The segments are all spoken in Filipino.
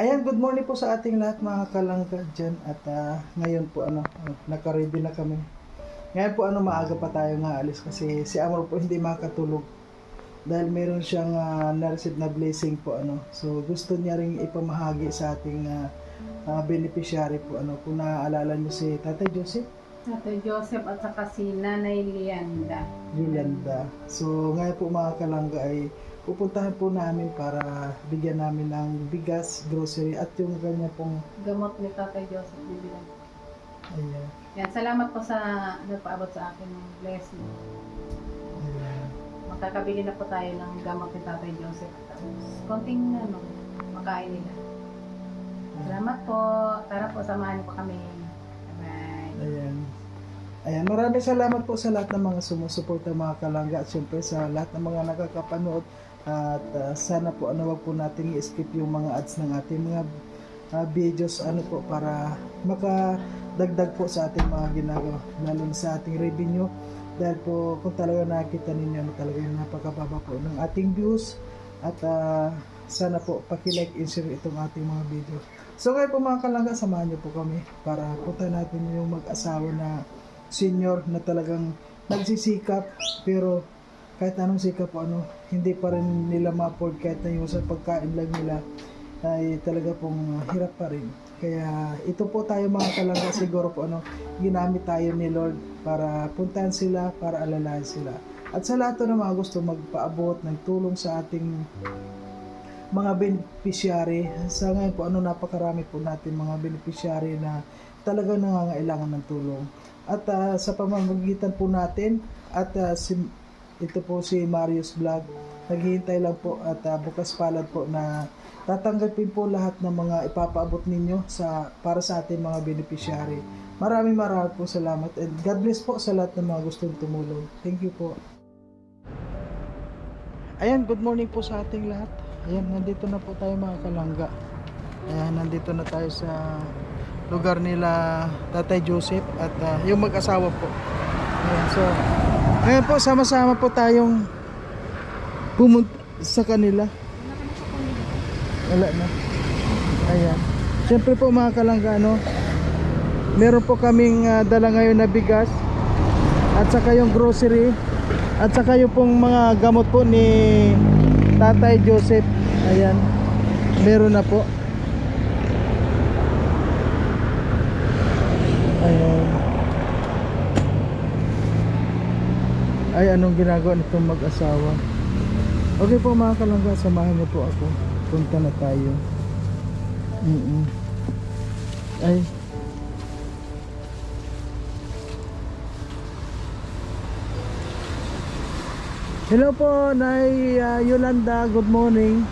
Ayan, good morning po sa ating lahat mga kalangga dyan. At ngayon po naka-ready na kami. Ngayon po maaga pa tayo nga alis kasi si Amor po hindi makatulog. Dahil meron siyang na-receive na blessing po So gusto niya ring ipamahagi sa ating beneficiary po Kung naaalala niyo si Tatay Joseph. Tatay Joseph at saka si Nanay Lianda. Yolanda. So ngayon po mga kalangga ay pupuntahan po namin para bigyan namin ng bigas, grocery at yung kanya pong Gamot ni Tatay Joseph bibilang. ayan. Yan, salamat po sa nagpaabot sa akin ng blessing. Ayan. Makakabili na po tayo ng gamot ni Tatay Joseph. Tapos, konting makain nila. Salamat po. Tara po, samahan niyo po kami. Bye-bye. Ayan. Ayan, maraming salamat po sa lahat ng mga sumusuporta mga kalangga at syempre sa lahat ng mga nakakapanood at sana po wag po natin i-skip yung mga ads ng ating mga videos po para makadagdag po sa ating mga ginagawa lalo na sa ating revenue dahil po kung talaga nakita ninyo talaga napakababa po ng ating views at sana po paki-like and share itong ating mga video. So ngayon po mga kalangga, samahan niyo po kami para punta natin yung mag-asawa na senior na talagang nagsisikap pero kahit anong sikap po hindi pa rin nila ma-afford kahit na yung sa pagkain lang nila ay talaga pong hirap pa rin. Kaya ito po tayo mga kalangga siguro po ginamit tayo ni Lord para puntahan sila, para alalahan sila. At sa lahat ng mga gusto magpaabot ng tulong sa ating mga beneficiary, sa ngayon po napakarami po natin mga beneficiary na talagang nangangailangan ng tulong. At sa pamamagitan po natin at ito po si Marius Vlog, naghihintay lang po at bukas palad po na tatanggapin po lahat ng mga ipapaabot ninyo para sa ating mga beneficiary. Maraming po salamat and God bless po sa lahat ng mga gustong tumulong. Thank you po. Ayan, good morning po sa ating lahat. Ayan, nandito na po tayo mga kalangga. Ayan, nandito na tayo sa lugar nila Tatay Joseph at yung mag-asawa po. Ayan, so ngayon po sama-sama po tayong pumunta sa kanila. Wala na. Ayan. Siyempre po mga kalangga meron po kaming dala ngayon na bigas at saka yung grocery at saka yung pong mga gamot po ni Tatay Joseph. Ayan. Meron na po. Ayan. Ay, anong ginagawa nitong mag-asawa? Okay po mga kalangga, samahan niyo po ako. Punta na tayo. Ay. Hello po, Nay Yolanda. Good morning.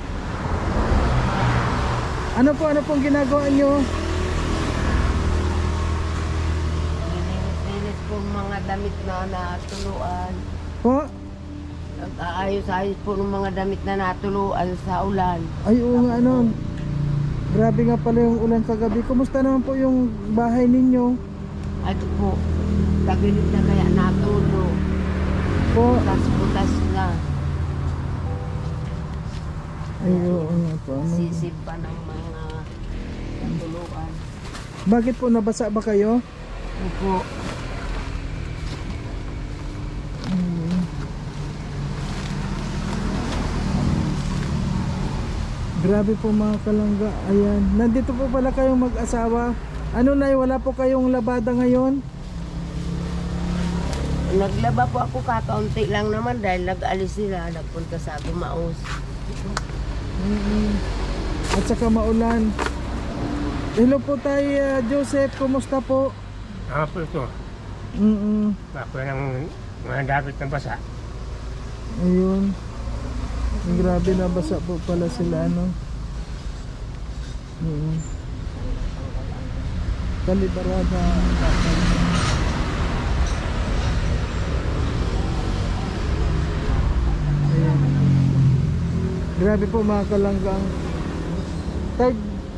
Ano pong ginagawa niyo? Linis po mga damit na natuluan. Po? Nag-aayos-ayos po ng mga damit na natuluan sa ulan. Ay, oo nga grabe nga pala yung ulan kagabi. Kumusta naman po yung bahay ninyo? Ito po, tagilid na kaya natulo. Po? Butas-butas na. Ay, oo nga po. Sisip pa ng mga natuluan. Bakit po, nabasa ba kayo? Opo. Grabe po mga kalangga. Ayan. Nandito po pala kayong mag-asawa. Nay, wala po kayong labada ngayon? Naglaba po ako kakaunti lang naman dahil nag-alis sila. Nagpunta sa Gumaos. At saka maulan. Hello po tayo, Joseph. Kumusta po? Ako po ito. Ako ng mga dapat na basa. Ayun. Grabe na basa po pala sila Kalibarada. Ayan. Grabe po mga kalanggang.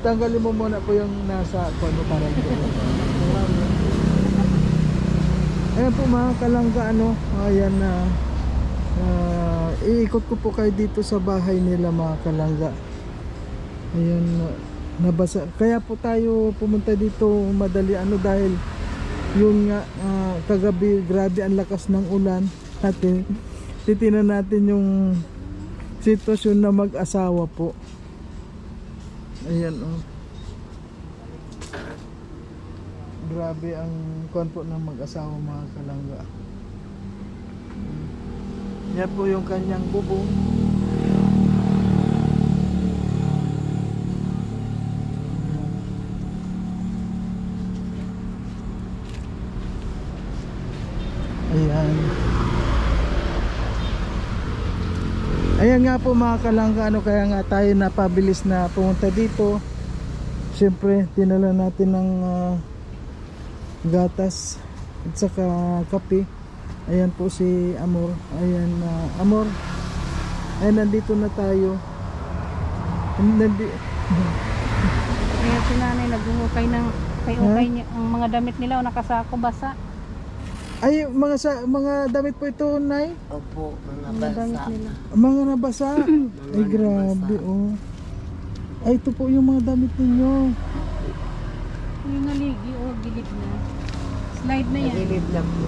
Tanggalin mo muna po yung nasa para ayan po mga kalangga ayan na iikot ko po kayo dito sa bahay nila mga kalangga. Ayun, nabasa. Kaya po tayo pumunta dito madali dahil yung nga kagabi grabe ang lakas ng ulan. At titinan natin yung sitwasyon na mag-asawa po. Ayan oh. Grabe ang kwan po ng mag-asawa mga kalangga. Yan po yung kanyang bubong. Ayan. Ayan nga po mga kalangga, kaya nga tayo napabilis na pumunta dito. Siyempre, tinala natin ng gatas at saka kape. Ayan po si Amor. Ayan, Amor. Ayan, nandito na tayo. Kaya si nanay naghuhukay ng ukay niya. Ang mga damit nila nakasako basa. Ay, mga damit po ito, Nay? Opo, mga Mga damit basa. nila. Mga nabasa. Ay, grabe, oh. Ay, ito po yung mga damit ninyo. Yung naligi o gilid na. Slide na yan. Nalilib na po.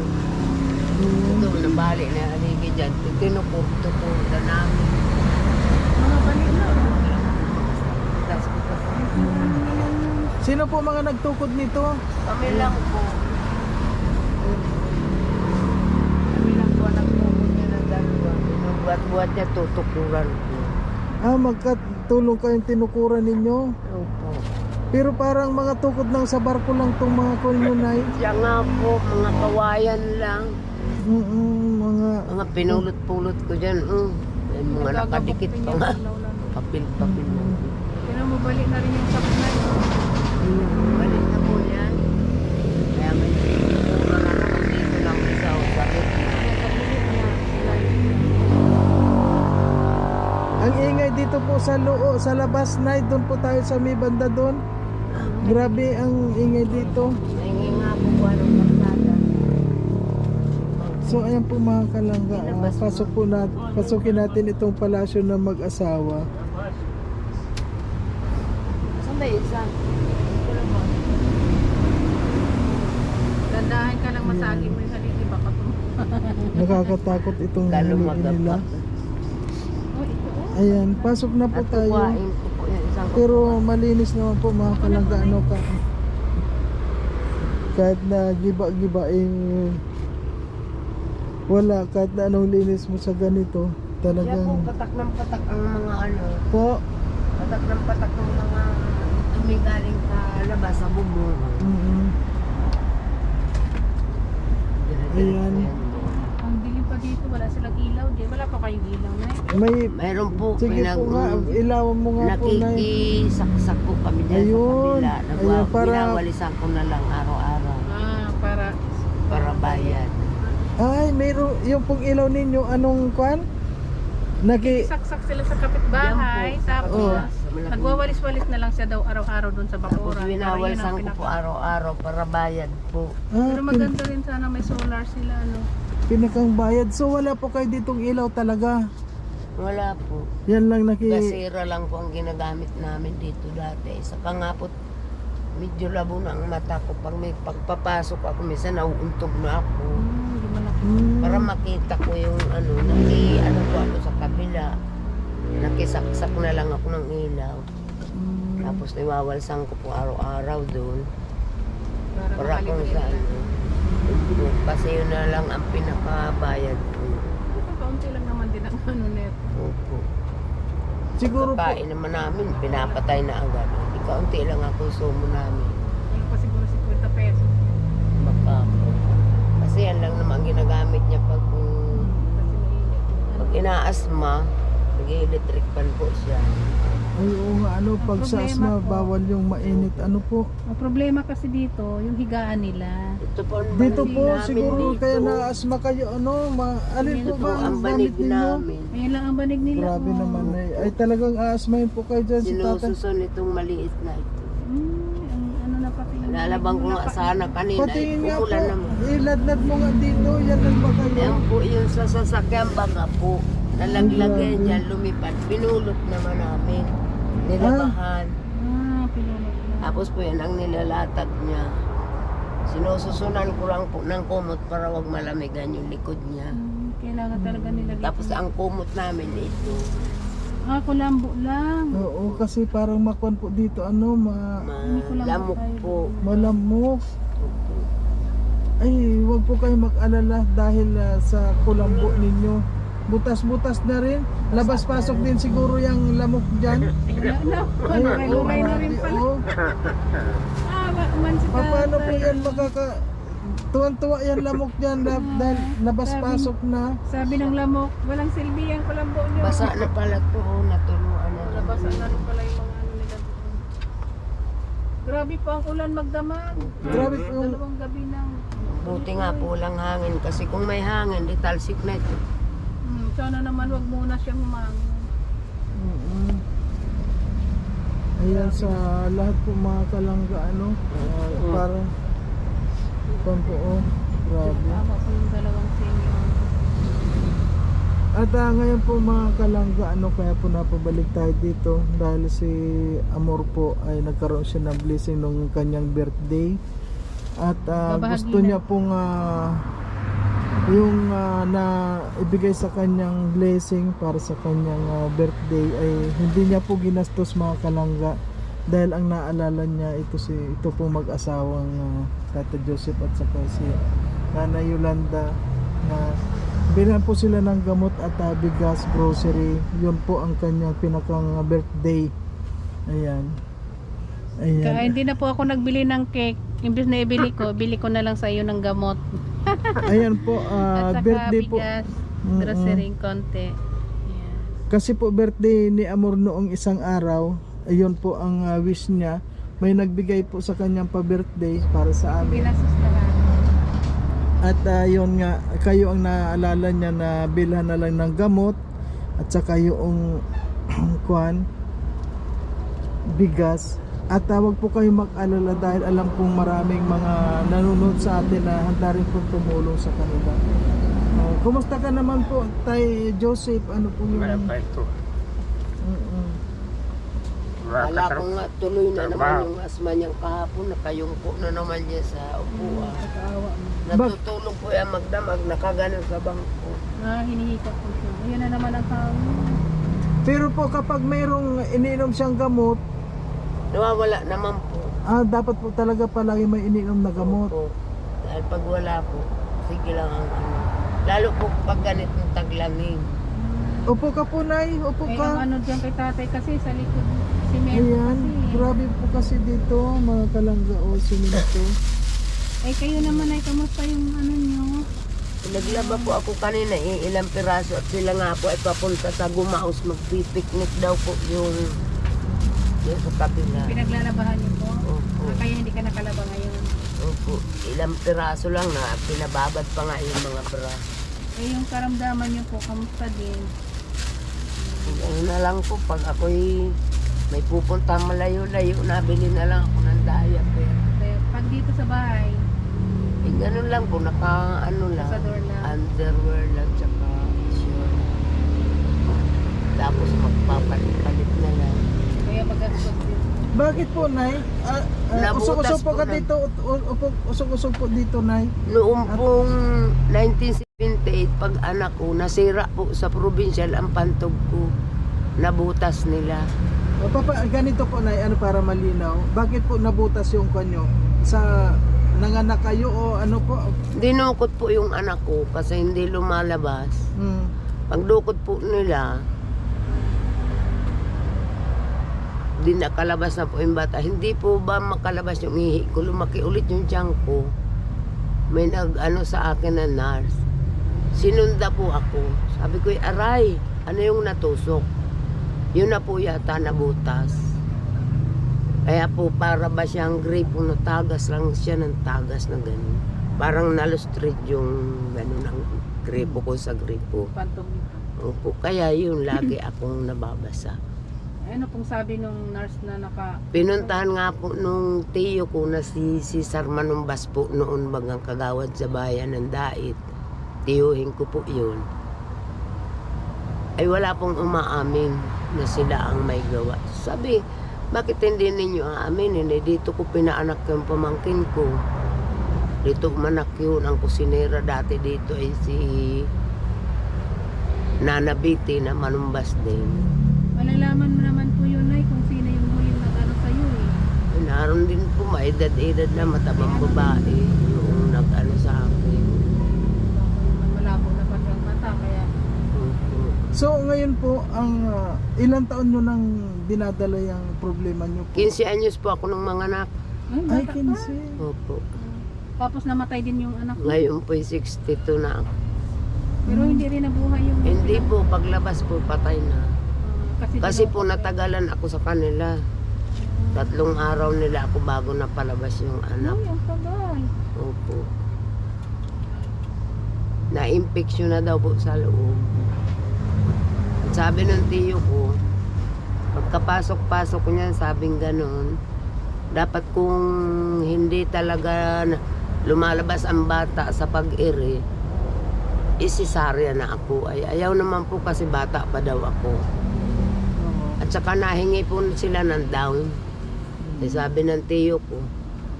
Ito, nabali na aligi dyan. Tinupur na namin. Mga balik na. Tapos Sino po mga nagtukod nito? kami lang po. Kami lang po Nagpupun niya ng dalawa. Binubuhat-buhat niya, tutukuran po. Magkatulong kayong tinukuran ninyo. Opo. Pero parang mga tukod lang sa barko lang itong mga kunyunay. Siya nga po, mga kawayan lang. Mga... Mga pinulot-pulot ko dyan. May mga nakadikit pa nga. Papil-papil na. Pero mabalik na rin yung sapnay. Balik na po yan. Kaya may pinulot na naman dito lang isa o bakit. Ang ingay dito po sa loo, sa labas na, doon po tayo sa may banda doon. Grabe ang ingay dito. Nahingi nga po po anong kalsada. So ayan po mga kalangga, pasukin natin itong palasyo ng mag-asawa. Saan ba isa? Dandahan ka lang masagi mo yung haligi baka to. Nakakatakot itong halugin nila. Ayan, pasok na po At tayo. kukuhain ko po yung isang Pero malinis naman po mga kalangga, kahit na giba-giba wala, kahit na anong linis mo sa ganito Siya po, talagang patak ng patak ang mga ano. po. Patak ng patak ng mga tumigaling sa labas sa bubong. Ayan. Ang dilim pa dito, wala silang ilaw. Di, wala pa kayong ilaw na Mayroon po, Sige po nga, ilawan mo nga po na. nakikisaksak po kami dyan Ayun. sa kabila. Ayan, para- Ginawalisan ko na lang araw-araw para bayad. Ay, mayroon yung pong ilaw ninyo, anong kwan? Saksak sila sa kapitbahay. Yan po, sa Tapos, kabila, sa malaking- nagwawalis-walis na lang siya daw araw-araw doon sa Tapos bakuran. winawalisan ko po araw-araw para bayad po. Pero maganda rin sana may solar sila. Pinakang bayad. So wala po kayo ditong ilaw talaga. Wala po. Yan lang Gasira lang po ang ginagamit namin dito dati. Saka nga po, medyo labo na ang mata ko. Pag may pagpapasok ako, minsan nauuntog na ako. Hindi mo na Para makita ko yung ano po ako sa kabila. Nakisaksak na lang ako ng ilaw. Tapos niwawalsan ko po araw-araw doon. Para kung saan. Kasi yun na lang ang pinakabayad ko. Kaunti lang naman din ang ano neto. Opo. Siguro po. Kain naman namin, pinapatay na agad. Kaunti lang ang konsumo namin. Wala pa siguro 50 pesos. Baka po. Kasi yan lang naman ang ginagamit niya pag Kasi mainit. inaasma, nag-electric fan po siya. Ay, oo nga, pag sa problema asma, po. bawal yung mainit. Ano po? Ang problema kasi dito, yung higaan nila. Ito po ang Dito banig po, namin siguro dito. kaya na-asma kayo, alin Ito po po ba ang ang banig gamit ninyo? namin. Ayan lang ang banig nila. Grabe oh. naman ay talagang aasmahin po kayo dyan si tatay. Sinususon itong maliit na ito. Ang ano na pati. yung Lalabang ko banig nga nila pa- sana kanina. Patingin nga po, Umulan naman. iladlad mo nga dito, yan lang ba kayo? Yan po yung sa sasakyan baga po. Nalaglagay Grabe. dyan, lumipad. Binulot naman namin. Nilabahan. Pinunot na. Tapos po yan ang nilalatag niya. Sinususunan ko lang po ng kumot para wag malamigan yung likod niya. Kailangan talaga nila dito. Tapos ang kumot namin ito. Kulambo lang. Oo, kasi parang makuan po dito, Lamok po. malamok. Ay, wag po kayo mag-alala dahil sa kulambo ninyo. Butas-butas na rin. Labas-pasok din siguro yung lamok dyan. Wala na. Ay, Lugay na rin pala. oo. Man si Paano po tatay. yan tuwan-tuwa yan lamok dyan dahil labas-pasok na. Sabi ng lamok, walang silbi ang kulambo nyo. Basa na pala to, natuluan na. Nabasa na rin pala yung mga nila doon. Grabe po ang ulan magdamag. Grabe po. Dalawang gabi nang. Buti nga po lang hangin kasi kung may hangin, di talsik na ito. Sana naman wag muna siyang humangin. Mm-mm. Ayan sa lahat po mga kalangga para grabe. Tama po yung dalawang senior. At ngayon po mga kalangga kaya po napabalik tayo dito dahil si Amor po ay nagkaroon siya ng blessing nung kanyang birthday at Babahagi gusto na. niya pong yung na ibigay sa kanyang blessing para sa kanyang birthday ay hindi niya po ginastos mga kalangga dahil ang naalala niya ito po mag-asawang Tata Joseph at saka si Nanay Yolanda na bilhan po sila ng gamot at bigas, grocery. Yun po ang kanyang pinakang birthday. Ayan. Kaya hindi na po ako nagbili ng cake. Imbes na ibili ko, bili ko na lang sa iyo ng gamot. Ayan po, At saka birthday po. bigas, grocery konti. Yeah. Kasi po birthday ni Amor noong isang araw. Ayun po ang wish niya. May nagbigay po sa kanyang pa-birthday para sa amin. Pinasos na lang. At yun nga, kayo ang naalala niya na bilhan na lang ng gamot at saka yung kuan, bigas. At wag po kayo mag-alala dahil alam kong maraming mga nanonood sa atin na handa rin pong tumulong sa kanila. Kumusta ka naman po, Tay Joseph? Ano po yung... Wala pa ito. Mm-mm. Wala ko nga tuloy na naman yung asma niyang kahapon, nakayungko na naman niya sa upuan. Pag-aawa mo. Natutulog po yan magdamag, nakaganon sa bangko. Hinihika po siya. Ayun na naman ang hangin. Pero po kapag mayroong iniinom siyang gamot, Nawawala naman po. dapat po talaga palagi may iniinom na gamot. Opo. Dahil pag wala po, sige lang ang ano. Lalo po pag ganitong taglamig. Upo ka po, Nay. Upo Ay, ka. ang ano dyan kay tatay kasi sa likod. Simento Ayan, kasi. grabe po kasi dito, mga kalangga o siminto. Ay, kayo naman ay kamusta yung ano nyo? Naglaba po ako kanina, ilang piraso at sila nga po ay papunta sa Gumaos, magpipiknik daw po yung sa kabila. Pinaglalabahan niyo po? Opo. Kaya hindi ka nakalaba ngayon. Opo, ilang piraso lang na pinababad pa nga yung mga piraso. Eh, yung karamdaman niyo po, kamusta din? Ano na lang po, pag ako'y may pupunta malayo-layo, nabili na lang ako ng diaper. Kaya pag dito sa bahay, Eh, ganun lang po, ano lang, sa door na. underwear lang, tsaka short. Tapos magpapalit na lang. Kaya magastos din. Bakit po, Nay? Nabutas Usok-usok po po ka na- dito. Usok-usok po dito, Nay. Noong pong 1978, pag anak ko, nasira po sa provincial ang pantog ko. Nabutas nila. O, Papa, ganito po, Nay, para malinaw. Bakit po nabutas yung kanyo? Sa nanganak kayo o ano po? Dinukot po yung anak ko kasi hindi lumalabas. Hmm. Pagdukot po nila, di nakalabas na po yung bata. Hindi po ba makalabas yung ihi ko? Lumaki ulit yung tiyan ko. May nag-ano sa akin na nurse. Sinunda po ako. Sabi ko, aray, ano yung natusok? Yun na po yata nabutas. Kaya po para ba siyang gripo na tagas lang siya ng tagas na gano'n. Parang nalustrid yung gano'n ang gripo ko sa gripo. Pantong nito. Opo, kaya yun lagi akong nababasa. Ano pong sabi nung nurse na Pinuntahan nga po nung tiyo ko na si Sarmanumbas po noon bagang kagawad sa bayan ng Dait. Tiyuhin ko po yun. Ay wala pong umaamin. na sila ang may gawa. Sabi, bakit hindi ninyo aamin? Hindi, dito ko pinaanak yung pamangkin ko. Dito manak yun, ang kusinera dati dito ay si Nana Biti na manumbas din. Malalaman mo naman po yun, Nay, kung sino yung huling nag-ano sa'yo eh. Naroon din po, maedad-edad na matabang babae yung nag-ano sa akin. Malabo na pa siyang mata, kaya Opo. So ngayon po, ang ilang taon nyo nang dinadala yung problema nyo po? 15 anyos po ako nung mga anak. Ay, bata pa. 15. Opo. Tapos namatay din yung anak mo. Ngayon po 62 na ako. Pero hindi rin nabuhay yung... Hindi po, paglabas po patay na. Kasi po dinukot natagalan ako sa kanila. 3 araw nila ako bago napalabas yung anak. Ay, ang tagal. Opo. Na-infection na daw po sa loob. At sabi ng tiyo ko, pagkapasok-pasok ko niyan, sabing ganon, dapat kung hindi talaga lumalabas ang bata sa pag-iri, isisarya na ako. Ay, ayaw naman po kasi bata pa daw ako. At saka nahingi po sila ng down. Eh, sabi ng tiyo ko,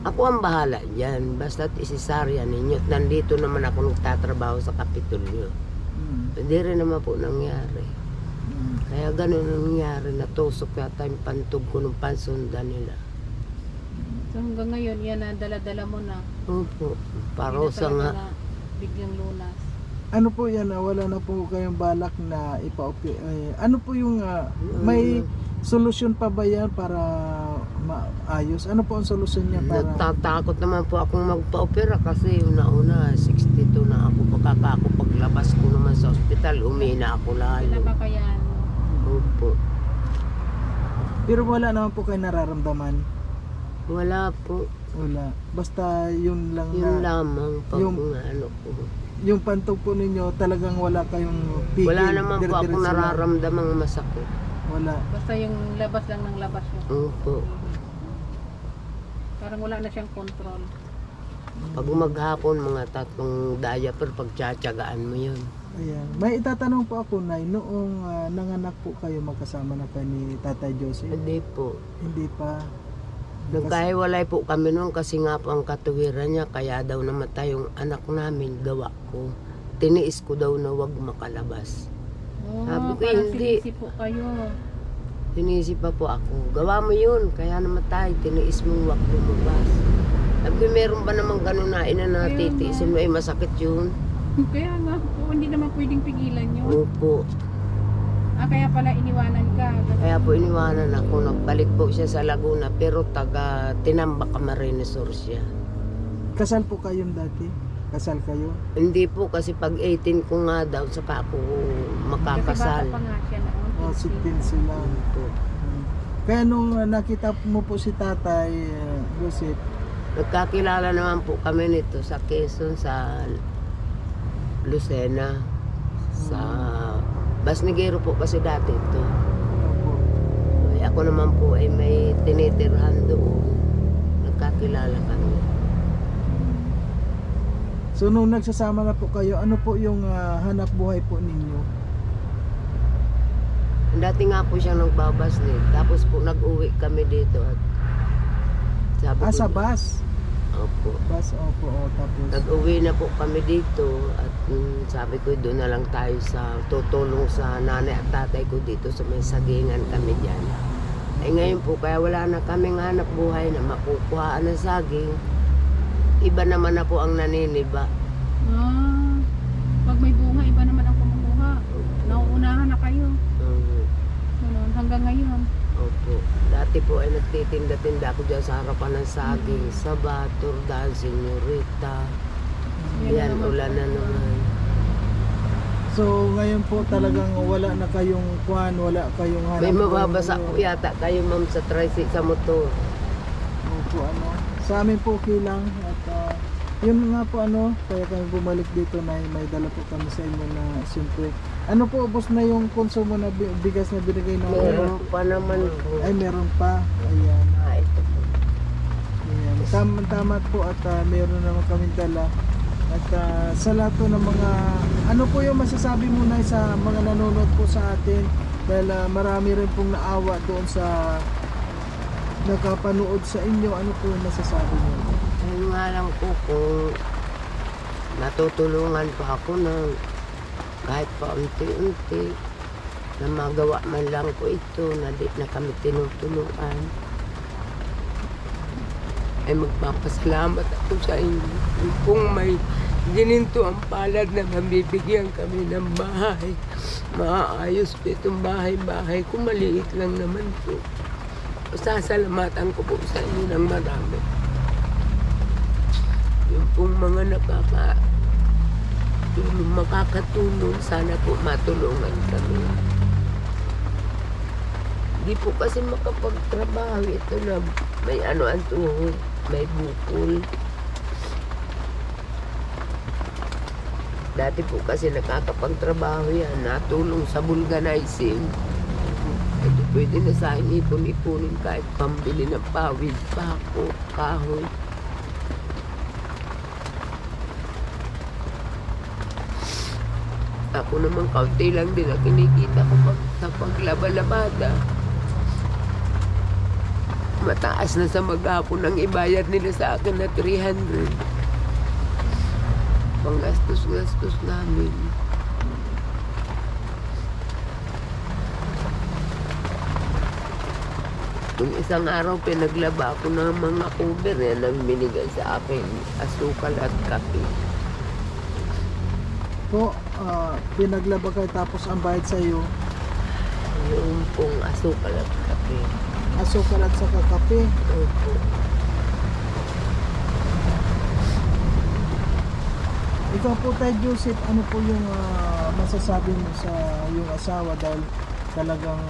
ako ang bahala dyan. Basta't isisarya ninyo. At nandito naman ako nagtatrabaho sa Kapitolyo. Hindi rin naman po nangyari. Kaya ganun ang nangyari. Natusok yata yung pantog ko ng pansundan nila. So hanggang ngayon, yan na dala-dala mo na. Opo. Hindi Parosa na nga. talaga na biglang lunas. Ano po yan, wala na po kayong balak na ipa-opi. Ano po yung, may solusyon pa ba yan para maayos? Ano po ang solusyon niya para... Natatakot naman po akong magpa-opera kasi una-una, 62 na ako. Pagkaka ako paglabas ko naman sa ospital, umina ako lalo. Pinapakayan. Opo. Pero wala naman po kayo nararamdaman. Wala po. Wala. Basta yun lang Yun na... lamang pag yung- ano ko. Yung pantog po ninyo, talagang wala kayong pigil. Wala naman po ako dire-diretso lang. nararamdamang masakit. Wala. Basta yung labas lang ng labas yun. Opo. Parang wala na siyang control. Pag maghapon, mga 3 diaper, pagtsatsagaan mo yun. Ayan. May itatanong po ako, Nay, noong nanganak po kayo, magkasama na kayo ni Tatay Joseph? Hindi po. Hindi pa. Nagkahiwalay po kami noon kasi nga po ang katuwiran niya, kaya daw namatay yung anak namin, gawa ko. Tiniis ko daw na wag makalabas. Oh, Sabi ko, parang hindi. sinisi po kayo. Tinisip pa po ako, gawa mo yun, kaya namatay, tiniis mong wag lumabas. Sabi ko, meron ba namang ganun na inanatitiisin mo, ay masakit yun. Kaya nga po, hindi naman pwedeng pigilan yun. Opo. Kaya pala iniwanan ka. Kaya po iniwanan ako, nagbalik po siya sa Laguna, pero taga Tinambak Camarines Sur siya. Kasal po kayong dati? Kasal kayo? Hindi po kasi pag 18 ko nga daw, saka ako Kasi makakasal. bata pa nga siya noon. O, 16 sila. Po. Kaya nung nakita mo po si Tatay Joseph, Nagkakilala naman po kami nito sa Quezon, sa Lucena, sa Basniguero po kasi dati ito. Ay, ako naman po ay may tinitirhan doon. Nagkakilala kami. so nung nagsasama na po kayo, ano po yung hanap buhay po ninyo? Dati nga po siya nagbabasnig. Tapos po nag-uwi kami dito. At sabi ko, Sa bus? Opo. Bus, opo, tapos... Nag-uwi na po kami dito at sabi ko doon na lang tayo sa tutulong sa nanay at tatay ko dito sa may sagingan kami dyan. Ay ngayon po kaya wala na kaming hanap buhay na makukuhaan ng saging. Iba naman na po ang naniniba. Pag may bunga, iba naman ang kumukuha. Nauunahan na kayo. Ganun, hanggang ngayon. Opo. Dati po ay nagtitinda-tinda ako dyan sa harapan ng saging. Saba, Turdan, Senyorita. Yan, ulan na naman. So ngayon po talagang wala na kayong kuhan, wala kayong hanap May buhay mababasa ngayon. po yata kayo ma'am sa tricycle sa motor. Opo, sa amin po okay lang at yun nga po kaya kami bumalik dito na may dala po kami sa inyo na siyempre po, ubos na yung konsumo na bigas na binigay na Meron pa naman po. ay meron pa, ayan, Ito po. ayan. Tama po at meron naman kami dala at sa lahat po ng mga po yung masasabi mo na sa mga nanonood po sa atin Dahil marami rin pong naawa doon sa nakapanood sa inyo. Ano po yung masasabi niyo? Ayun nga lang po kung natutulungan pa ako ng kahit pa unti-unti na magawa man lang po ito na di na kami tinutulungan. Ay magpapasalamat ako sa inyo. Kung may gininto ang palad na mabibigyan kami ng bahay, maayos po itong bahay-bahay kung maliit lang naman po. Sasalamatan ko po sa inyo ng marami. Yung pong mga makakatulong, sana po matulungan kami. Di po kasi makapagtrabaho ito na may ano ang tuhod, may bukol. Dati po kasi nakakapagtrabaho yan, natulong sa vulcanizing. Ito pwede na sa akin ipon-ipunin kahit pambili ng pawid, pako, kahoy. Ako naman kaunti lang din ang kinikita ko sa paglaba-labada. Mataas na sa maghapon ang ibayad nila sa akin na 300. Panggastos-gastos namin. Kung isang araw pinaglaba ako ng mga cover yan ang binigay sa akin, asukal at kape. Po, pinaglaba kayo tapos ang bayad sa iyo, Yung pong asukal at kape. asukal at saka kape. Opo. Ikaw po tayo, Joseph, ano po yung masasabi mo sa yung asawa dahil talagang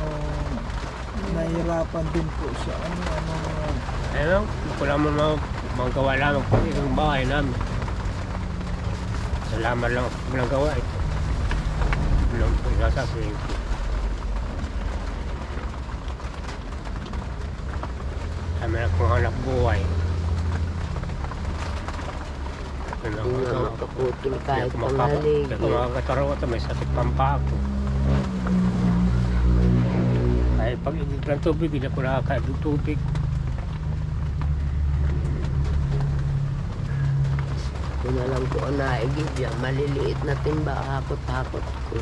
nahihirapan din po siya. Ayun, wala mo magawa lang po yung bahay namin. Salamat lang ako nagawa ito. Walang po sasabihin ko. Kami na kung hanap buhay. Ano ang Yung magawa ko? makaputol kahit Hindi ako panghaligi. makakataraw ito, may sakit pampa ako. Kahit pag igig ng tubig, hindi ako nakakain ng tubig. Kung alam ko ang naigib yan, maliliit na timba, hakot-hakot ko.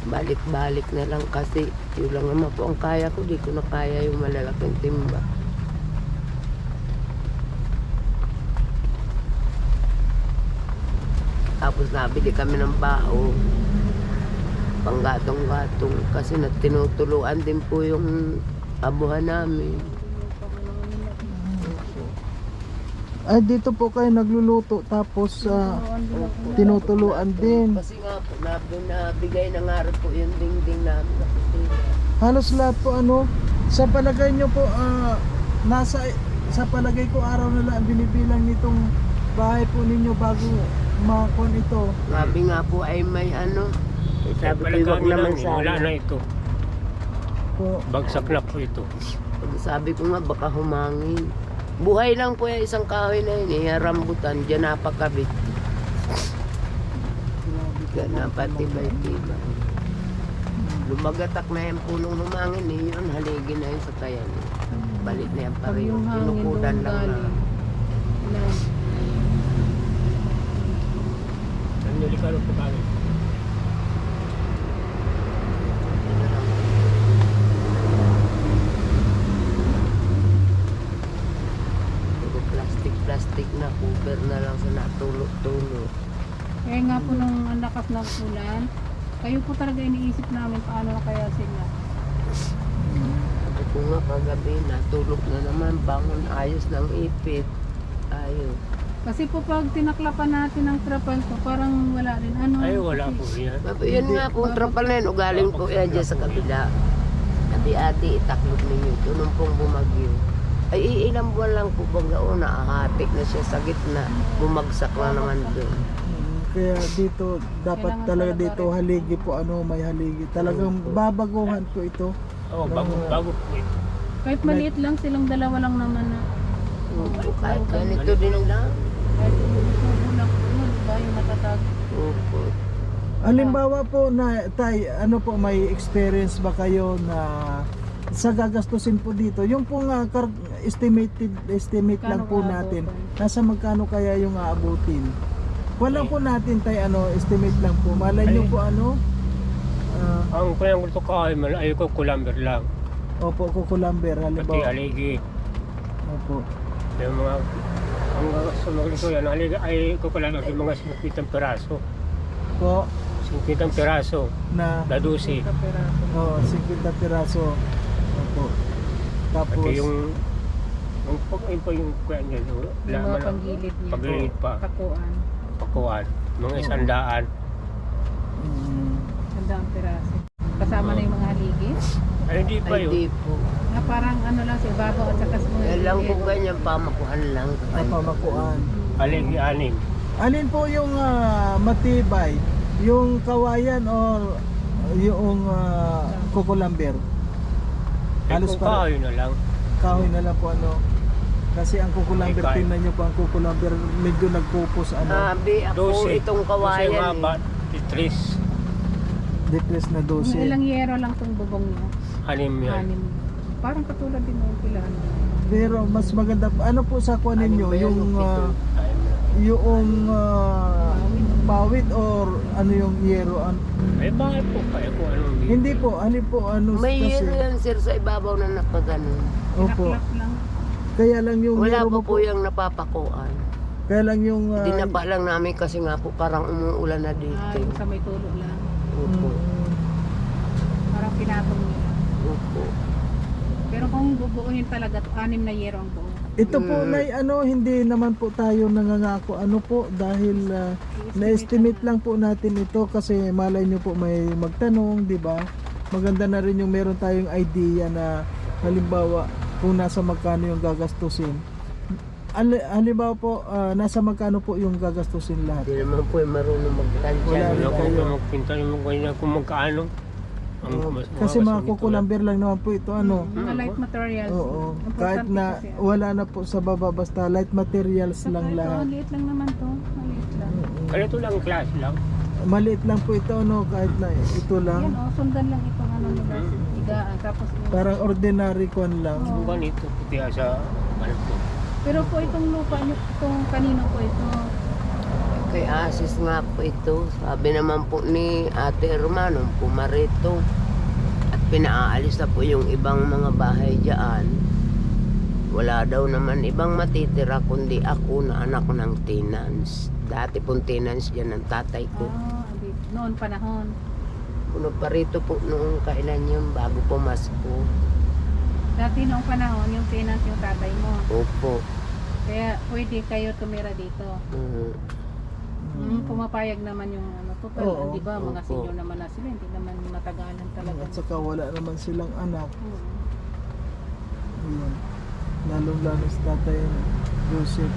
Balik-balik na lang kasi yun lang naman po ang kaya ko, di ko na kaya yung malalaking timba. Tapos nabili kami ng bao, panggatong-gatong kasi tinutuluan din po yung abuhan namin. Ay, dito po kayo nagluluto tapos tinutuluan din. Kasi nga po, nabigay na nga rin po yung dingding namin na kusina. Halos lahat po sa palagay nyo po, sa palagay ko araw na lang binibilang nitong bahay po ninyo bago makon ito. Sabi nga po ay may ano, sabi ko Palagay huwag naman namin, wala sana. na ito. Po, Bagsak na po ito. Sabi ko nga baka humangin. Buhay lang po yung isang kahoy na yun, rambutan, dyan napakabit. Dyan napatibay-tibay. Lumagatak na yung punong humangin, yun, haligi na yun sa tayan. Balit na yan Pag pareho, yung hangin tinukudan doon lang na. galing, Nandili ka rin po kami. Puro plastic na, cover na lang sa natulog-tulog. Kaya nga po nung ang lakas ng ulan, kayo po talaga iniisip namin paano na kaya sila. Sabi ko nga kagabi, natulog na naman, bangon, ayos ng ipit. Ayos. Kasi po pag tinaklapan natin ang trapal ko, parang wala rin. Ano? Ay, wala po yan. Yun nga po, trapal na yun, ugaling po yan dyan sa kabila. Sabi ate, itaklog ninyo ito nung pong bumagyo. Ay, ilang buwan lang po baga o, naahatik na siya sa gitna. Bumagsak na naman doon. kaya dito, dapat Kailangan talaga talaga dito haligi po, may haligi. Talagang babaguhan po ito. Oo, bago po ito. Kahit maliit lang, silang dalawa lang naman na. Opo, kahit ganito din lang. Kahit tubo lang po yun, diba? Yung matatag. Opo. Halimbawa po na tay, ano po, may experience ba kayo na sa gagastusin po dito? Yung pong estimate lang Magkano po aabutin? natin. Nasa magkano kaya yung aabutin? Wala po natin tay, ano, estimate lang po. Malay nyo Ay. po ano? Ang kaya gusto ko ay ayoko kulamber lang. Opo, kukulamber Pati halimbawa. aligi. Opo. Yung mga ang sumagli ko yan, aligi ay kukulamber yung mga 50 piraso. Po 50 piraso, na dadusi. oh, 50 piraso. Opo. Tapos Pati yung yung kuya niya, Yung mga laman ng panggilid niya. pagilid pa, Takuan. pakuan, mga 100. mm, Sandang piraso. Kasama na yung mga haligi. Ay hindi pa Ay, yun. di po. Na parang ano lang sa ibabaw at saka sa mga Yan lang po gilid. ganyan, pamakuhan lang. pamakuan. Aligi anim. Alin po yung matibay? Yung kawayan or yung kukulamber? Halos Kung para kahoy na lang. kahoy na lang po ano. Kasi ang kukulamber, Ay, kahit. tingnan nyo po ang kukulamber, medyo nagpupos ano. Sabi ako, 12. itong Kasi kawayan maba, eh. titris. Depress na Mga 12. ilang yero lang tong bubong niya. Anim yan. Anim. Parang katulad din ng pilahan. Pero mas maganda ano po sa kuha ninyo, Ano ba yan, yung pito? yung pawid or ano yung yero Ay bakit po kaya kung anong hindi po ano May kasi yero yan sir sa ibabaw na nakaganon. opo Pinaklap lang. kaya lang yung Wala yero pa mo po yung napapakuan. kaya lang yung Dinapa lang namin kasi nga po parang umuulan na Ah, dito. yung sa may tulo lang. Opo. Parang pinatong nila. Opo. Pero kung bubuuhin talaga, 6 na yero ang buo. ito po nay ano hindi naman po tayo nangangako ano po dahil na-estimate lang po natin ito kasi malay nyo po may magtanong, di ba? Maganda na rin yung meron tayong idea na halimbawa kung nasa magkano yung gagastusin. Halimbawa po, nasa magkano po yung gagastusin lahat? Hindi naman po yung marunong magtansya. Wala Wala rin ko kayo. magpinta yung ganyan kung magkano. Kasi mga kukulamber lang naman po ito ano. Mga light materials. Oo. Importante Kahit na kasi. wala na po sa baba basta light materials Saka lang ito, lahat. maliit lang naman to. Maliit lang. Ganito lang klase lang. Maliit lang po ito ano kahit na ito Yan lang. o, sundan lang itong ano nila. Higaan. Tapos yung... Parang ordinary kwan lang. Oo. Kung ganito puti sa ano po. Pero po itong lupa nyo, itong kanino po ito. Kay Asis nga po ito. Sabi naman po ni Ate Hermano, pumarito. At pinaalis na po yung ibang mga bahay dyan. Wala daw naman ibang matitira kundi ako na anak ng tenants. Dati pong tenants dyan ng tatay ko. Noon panahon. Puno pa rito po noong kailan yun bago pumasko. Dati noong panahon, yung tenant yung tatay mo. Opo. Kaya pwede kayo tumira dito. Pumapayag naman yung ano, total, Oo, di ba? Mga opo. senior naman na sila, hindi naman matagalan talaga. At saka wala naman silang anak. Oo. Ayan. Lalo sa tatay Joseph.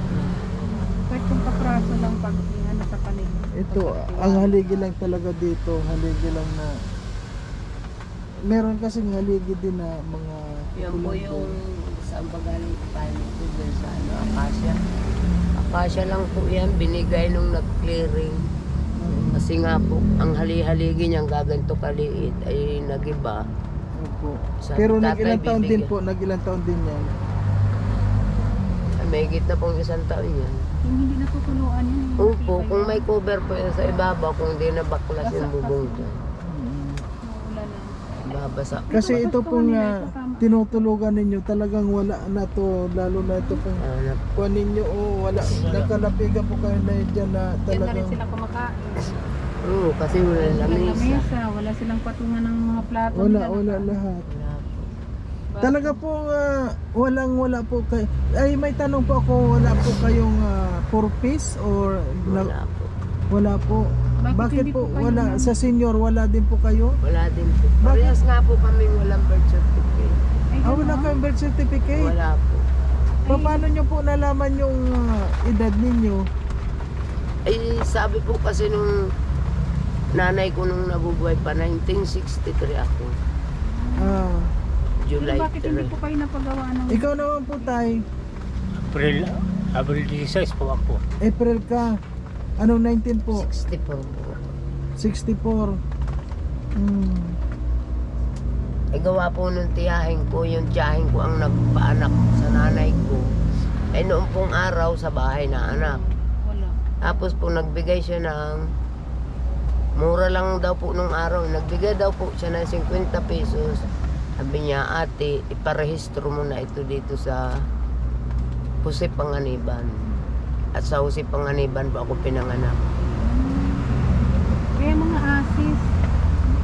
Kahit kung kapraso lang pag ano sa kanila. Ito, Pagkakatiwala. ang haligi lang talaga dito, haligi lang na meron kasing haligi din na mga Yan po kukulamber. yung saan ba galing tayo po dyan sa ano, Acacia. Acacia lang po yan, binigay nung nag-clearing. Kasi nga po, ang hali-haligi niyang gaganto kaliit ay nagiba. Opo. Sa Pero tatay nag-ilang taon din bibigyan. po, nag-ilang taon din yan. Ay, may na pong 1 taon yan. Yung hindi natutuluan yun. yung Opo, matibay kung yan. may cover po yan sa ibabaw, kung hindi na baklas yung bubong dyan. Maulan na. Babasa. Kasi Ito, ito gusto pong nila, ito tama. tinutulugan ninyo, talagang wala na to, lalo na ito pong Ano, kuha ninyo, wala, nakalapigan po kayo na dyan na Diyan na rin talagang, sila kumakain. oo, kasi wala Walang lamesa. lamesa, wala silang patungan ng mga plato. wala nila. lahat. Wala po. Talaga po, wala po kayo, ay may tanong po ako, wala po kayong 4-piece or Wala po. wala po. Bakit Bakit hindi po po kayo wala, na- sa senior wala din po kayo? Wala din po. Bakit? Parehas nga po kami walang birth certificate. Ay, Wala ganon. kayong birth certificate? Wala po. Paano nyo po nalaman yung edad ninyo? Ay, sabi po kasi nung nanay ko nung nabubuhay pa, 1963 ako. Ah, Pero July bakit hindi 3. po kayo napagawa ng... ikaw naman po tay, April 16 po ako. April ka. Anong 19 po? 64 po. 64. Gawa po nung tiyahin ko, yung tiyahin ko ang nagpaanak sa nanay ko. Noong pong araw sa bahay na anak. Wala. Tapos po nagbigay siya ng mura lang daw po nung araw. Nagbigay daw po siya ng 50 pesos. Sabi niya, ate, iparehistro mo na ito dito sa Jose Panganiban. At sa Jose Panganiban po ako pinanganak. Kaya mga asis,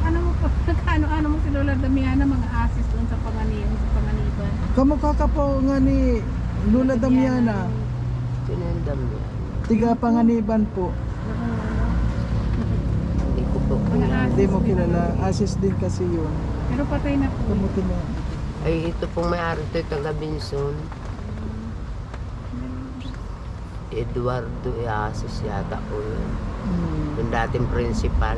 ano mo po, ano mo si Lola Damiana, mga asis doon sa Panganiban. Kamukha ka po nga ni Lola Damiana. Sinendam niya. Tiga Panganiban po. Hindi ko po. Mga asis. Hindi mo kilala. Asis din kasi yun. Pero patay na po. Kamuti mo. Ay, ito pong may-ari ito, taga Binson. Eduardo Iasis yata po yun. Yung dating principal.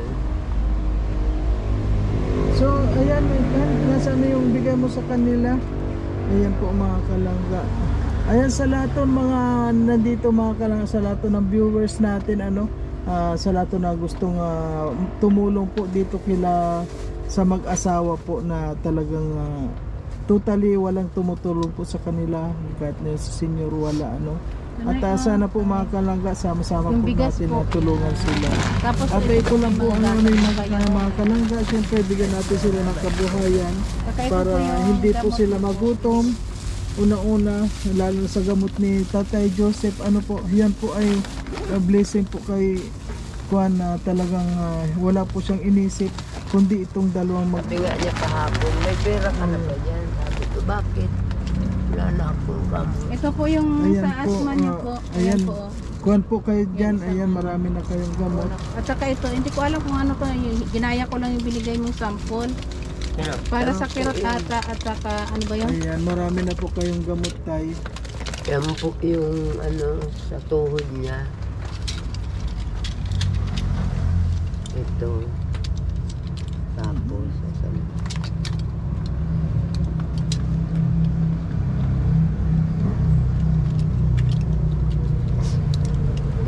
So, ayan, nasaan na yung bigay mo sa kanila? Ayan po mga kalangga. Ayan sa lahat ng mga nandito mga kalangga, sa lahat ng viewers natin, sa lahat na gustong tumulong po dito kila sa mag-asawa po na talagang totally walang tumutulong po sa kanila kahit na sa senior wala at sana po mga kalangga sama-sama Yung po bigas natin po. na tulungan sila. Tapos At ito lang po ang mga mga kalangga, siyempre bigyan natin sila ng kabuhayan para hindi po sila magutom. Una-una, lalo na sa gamot ni Tatay Joseph, yan po ay blessing po kay Juan na talagang wala po siyang inisip kundi itong dalawang Sabi nga niya kahapon, may pera ka na ba dyan? Sabi ko, bakit? Wala na akong gamot. Ito po yung Ayan sa po, asma niyo po. ayan. po. Kuhan po kayo dyan, ayan marami na kayong gamot. At saka ito, hindi ko alam kung ano to. Ginaya ko lang yung binigay mong sample. Para sa kirot ata at saka ano ba yun? Ayan, marami na po kayong gamot tayo. Yan po yung sa tuhod niya. Ito. Tapos,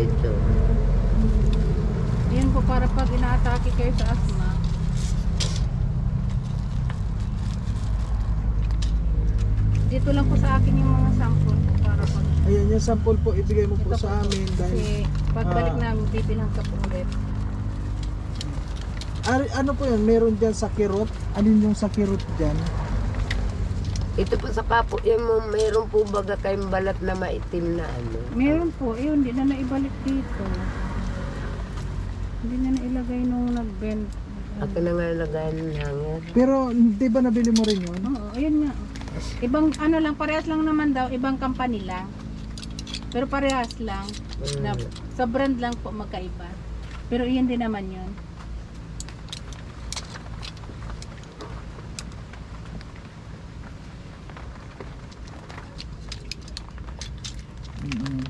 ito. Yan po para pag inaatake kayo sa asma. Dito lang po sa akin yung mga sample po para pag Ayan, yung sample po ibigay mo po ito sa amin dahil kasi pagbalik namin bibilang ka po ulit. ano po yan, meron dyan sa kirot? Alin yung sa kirot dyan? Ito po sa kapo, yung mayroon po baga kayong balat na maitim na Meron po, yun, hindi na naibalik dito. Hindi na nailagay nung nag-bend. Ako na nga lagayan ng hanger. Pero di ba nabili mo rin yun? Oo, ayun nga. Ibang ano lang, parehas lang naman daw, ibang company lang. Pero parehas lang. Na, sa brand lang po magkaiba. Pero iyan din naman yun.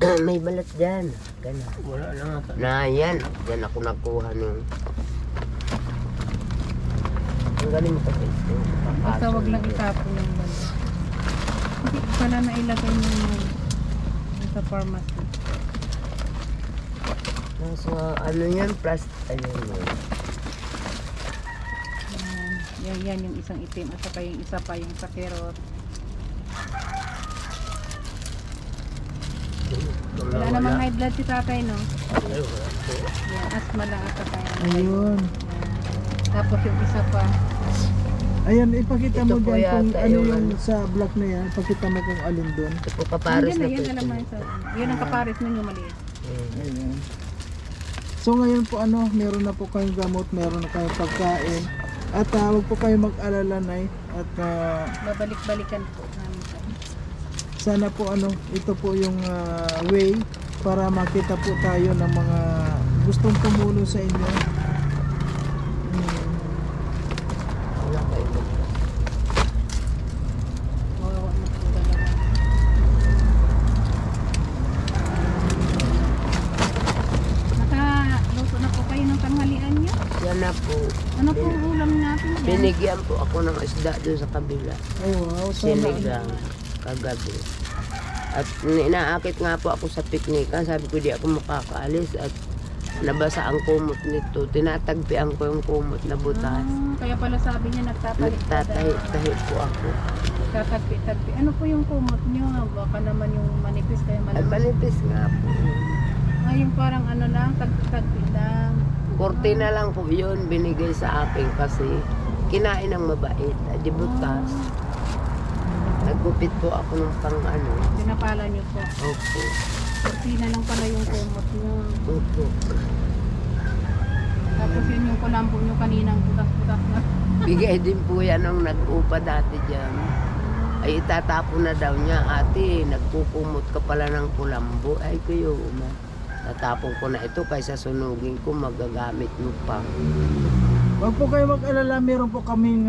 May balat dyan. Gana. Wala na nga. Na yan. Yan ako nakuha nung. Ang galing mo kasi ito. Basta wag lang itapon yung banda. Hindi ko pala nailagay yung sa pharmacy. Nasa ano yan, plastic. Ayun yun. Yan yung isang itim at saka yung isa pa yung sa carrot. Wala namang high blood si tatay, no? Ay, wala po. Yan, asthma lang at saka yung Ayun. tapos yung isa pa. Ayan, ipakita mo Ito po dyan kung yata ano yung yung ano. sa block na yan. Ipakita mo kung alin doon. Ito po kapares na po Yan ito. alam mo yun sa yun ang kapares nun yung maliit. Ayan. So ngayon po meron na po kayong gamot, meron na kayong pagkain. At huwag po kayo mag-alala na at Babalik-balikan po namin sa sana po ito po yung way para makita po tayo ng mga gustong tumulong sa inyo. Wala kayo. kawawa na po dalawa. Nakaluto na po kayo ng tanghalian niyo? Yan na po. Ano po ang ulam natin yan? Binigyan po ako ng isda doon sa kabila. Ay wow, sana Sinigang kagabi. At inaakit nga po ako sa piknika. Sabi ko di ako makakaalis at nabasa ang kumot nito. Tinatagpian ko yung kumot na butas. Kaya pala sabi niya Nagtatahi-tahi po ako. Nagtatagpi-tagpi. Ano po yung kumot niyo? Baka naman yung manipis kaya Ay, manipis nga po. yung parang ano lang, tagpi lang. Kortina lang po yun binigay sa akin kasi kinain ng mabait. Di butas. Naggupit po ako ng pang ano. Pinapala niyo po. Opo. Kortina lang pala yung kumot niyo. Opo. Tapos yun yung kulambo niyo kaninang butas-butas na. Bigay din po yan nung nag-upa dati dyan. Ay itatapon na daw niya, ate, nagkukumot ka pala ng kulambo. Ay kuyo, tatapon ko na ito kaysa sunugin ko, magagamit mo pa. Wag po kayo mag-alala, meron po kaming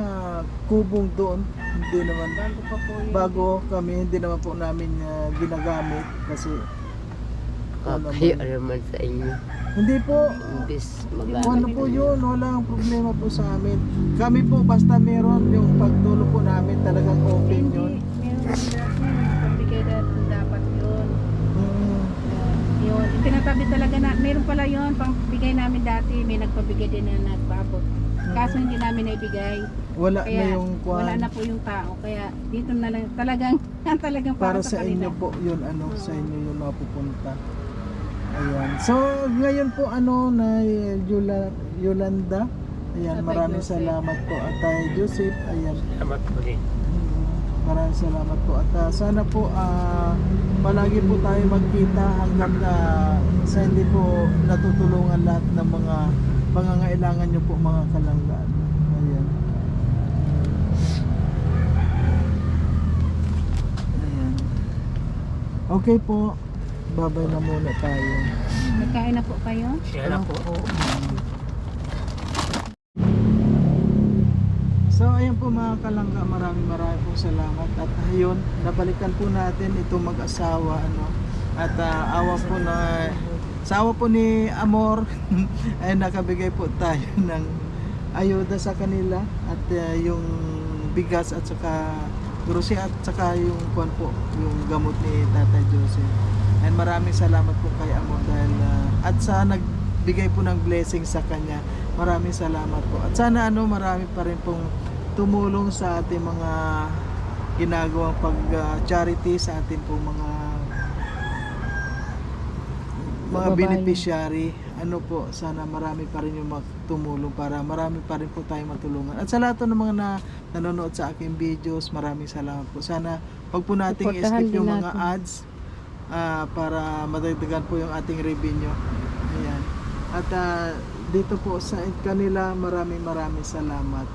kubong doon. Hindi naman, Bago pa po yun. bago kami, hindi naman po namin ginagamit kasi Kaya naman sa inyo. hindi po, Imbis ano magamit. po yun, walang problema po sa amin. Kami po, basta meron yung pagtulog po namin, talagang open yun. Meron dati, pagbigay natin dapat yun. Mm. Yun, yung tinatabi talaga na, meron pala yun, pangbigay namin dati, may nagpabigay din na nagpaabot. Kaso hindi namin naibigay. Wala Kaya na yung wala kwan. na po yung tao. Kaya dito na lang, talagang Para sa kanila. inyo po yun, ano, Oo. sa inyo yun mapupunta. Ayan. So, ngayon po, ano, na Yolanda. Ayan, Tatay maraming Joseph. salamat po. At Joseph, ayan. Salamat po din. Maraming salamat po. At sana po, palagi po tayo magkita hanggang sa hindi po natutulungan lahat ng mga pangangailangan nyo po, mga kalanggaan. Ayan. Ayan. Okay po. Babay na muna tayo. Nagkain na po kayo? Siya na po. So ayan po mga kalangga, maraming po salamat. At ayun, nabalikan po natin itong mag-asawa, ano. At awa po na sa awa po ni Amor ay nakabigay po tayo ng ayuda sa kanila at yung bigas at saka grocery at saka yung kwan po, yung gamot ni Tatay Joseph. And maraming salamat po kay Amor dahil at sa nagbigay po ng blessing sa kanya. Maraming salamat po. At sana ano, marami pa rin pong tumulong sa ating mga ginagawang pag-charity sa ating pong mga Kababayan. beneficiary. Ano po, sana marami pa rin yung tumulong para marami pa rin po tayong matulungan. At sa lahat po ng mga nanonood sa aking videos, maraming salamat po. Sana wag po nating Suportahan i-skip yung din mga natin. ads para madagdagan po yung ating revenue. Ayan. At dito po sa kanila, maraming salamat.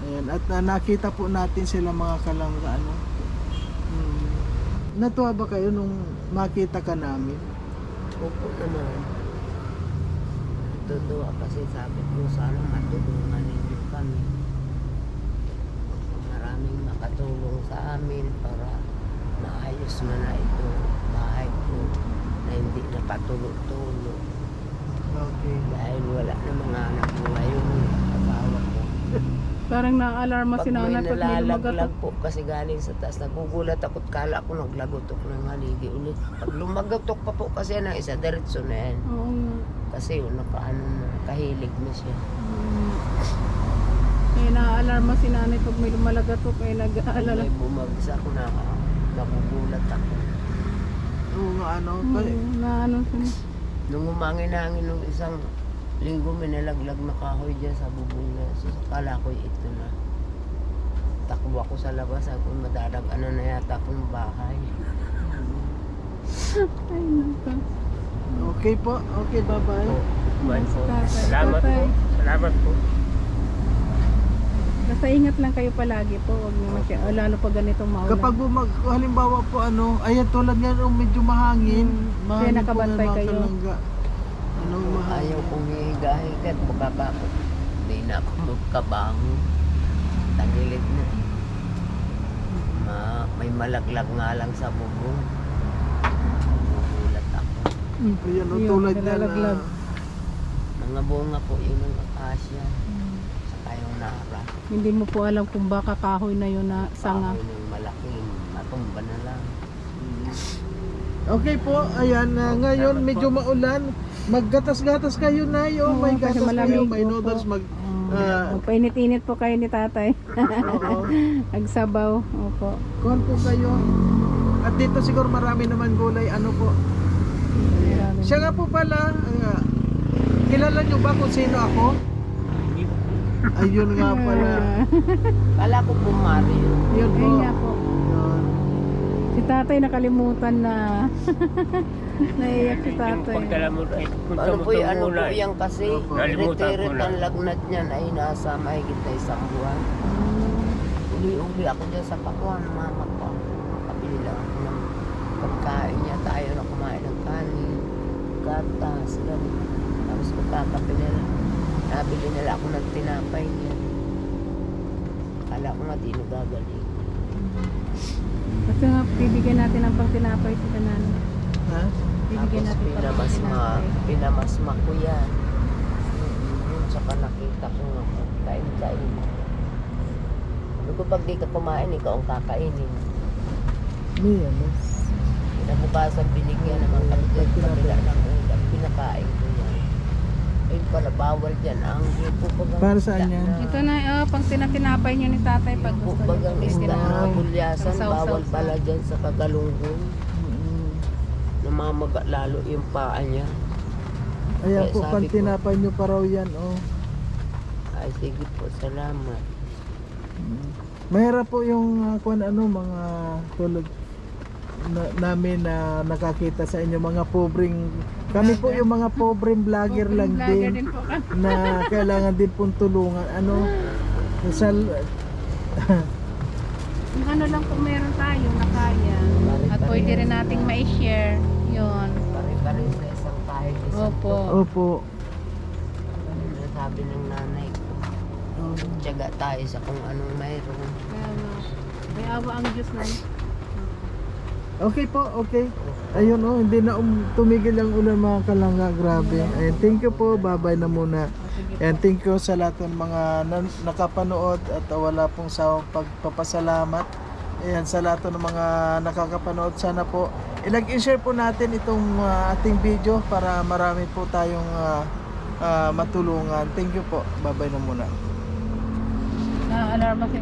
Ayan. At nakita po natin sila mga kalangga, ano. Natuwa ba kayo nung makita ka namin? Opo naman. Totoo kasi sabi ko sana matulungan ninyo kami. Maraming makatulong sa amin para maayos man na ito bahay ko na hindi na patulo-tulo Okay. dahil wala na mga anak ko ngayon asawa ko. Parang na-alarma si Pag may nanay pag may nalalaglag lumagat. po kasi galing sa taas, nagugulat ako at kala ko naglagotok ng haligi ulit. Pag lumagatok pa po kasi ng isa, diretso na yan. Oo nga. Kasi yun, nakahilig na siya. Kaya na-alarma si nanay pag may lumalagatok ay nag-aalala. May bumagsak na nagugulat ako. Oo nga, ano. Na ano siya. Nung umangin-hangin nung isang linggo, may nalaglag na kahoy dyan sa bubong na. So, kala ko ito na. Takbo ako sa labas, ako madadaganan na yata akong bahay. Ay, nako. Okay po. Okay, bye-bye. Oh, Bye po. Tatay. Salamat po. Salamat po. Basta ingat lang kayo palagi po. Huwag naman siya. Lalo pag ganitong maulan. Kapag halimbawa po ano, ayan tulad nga nung medyo mahangin, Kaya nakabantay po nga, mga kayo. kalangga. Ano, mahangin. ayaw kong hihiga-higa at baka ako. Hindi na ako magkabango. Tagilid na. May malaglag nga lang sa bubong. Nagugulat ako. Ayan, Yun, tulad nga na, nalalaglag. Mga bunga po yun ng akasya. Saka yung nara. Hindi mo po alam kung baka kahoy na yun na sanga. Kahoy ng malaking matumba na lang. okay po, ayan, ngayon Salamat medyo po. maulan. Maggatas-gatas kayo na Oo, may kasi gatas kayo, malamig, may opo. noodles Magpainit-init po kayo ni tatay. oo. Nagsabaw. Opo. Kuhan po kayo. At dito siguro marami naman gulay, ano po. Marami. Siya nga po pala, kilala nyo ba kung sino ako? Hindi po. Ayun nga pala. Kala ko po Mario. Yun po. Ayun nga po. Yun. Si tatay nakalimutan na. Naiyak si Yung tatay. pagdala mo ay punta Ano mo po sa yung ano po muna. yan kasi Opo. Nalimutan ko retiret na. ang lagnat niyan ay nasa mahigit na 1 buwan. Uli-uli ako dyan sa pakuan, mama ko. Kabili lang ako ng pagkain niya. Tayo na kumain ng kanin, gatas, gano'n. Tapos magkakape nila. Nabili nila ako ng tinapay niya. Kala ko nga di nagagaling. Basta nga, bibigyan natin ng pangtinapay si Kanan. Ha? Bibigyan Tapos natin pinamasma ko yan. Yun, saka nakita ko nga, kain-kain. Sabi ko, pag di ka kumain, ikaw ang kakainin. May ano. Kinabukasan, binigyan naman kami dyan, kabila ng ulam, pinakain ko yan. Ayun pala, bawal dyan. Ang hipo bagang Para saan isda yan? na- Ito na, pang tinapay niyo ni tatay pag Hipo gusto niyo. bagang isda na bulyasan, Ang sausaw bawal sa- pala dyan sa Kagalunggon. Mm. Namamaga lalo yung paa niya. Ayan Eh, po, sabi ko- pantinapay nyo pa raw yan, oh. Ay, sige po, salamat. Mahirap po yung kung ano, mga tulad namin na nakakita sa inyo, mga pobreng, kami po yung mga pobreng vlogger lang Vlogger din din po kami. na kailangan din pong tulungan. Ano, Kung ano lang po meron tayo na kaya. At pwede rin nating ma-share. Yun. Pare-pare sa isang kahit isang Opo. opo. Ano sabi ng nanay ko, Oh. tiyaga tayo sa kung anong mayroon. May awa ang Diyos na. Okay po, okay. Ayun oh, hindi na tumigil ang ulan mga kalangga, grabe. Ayun, thank you po, bye-bye na muna. And thank you sa lahat ng mga nakapanood at wala pong sawang pagpapasalamat. Ayan, sa lahat ng mga nakakapanood, sana po i-share po natin itong ating video para marami po tayong matulungan. Thank you po, bye-bye na muna. Na-alarma si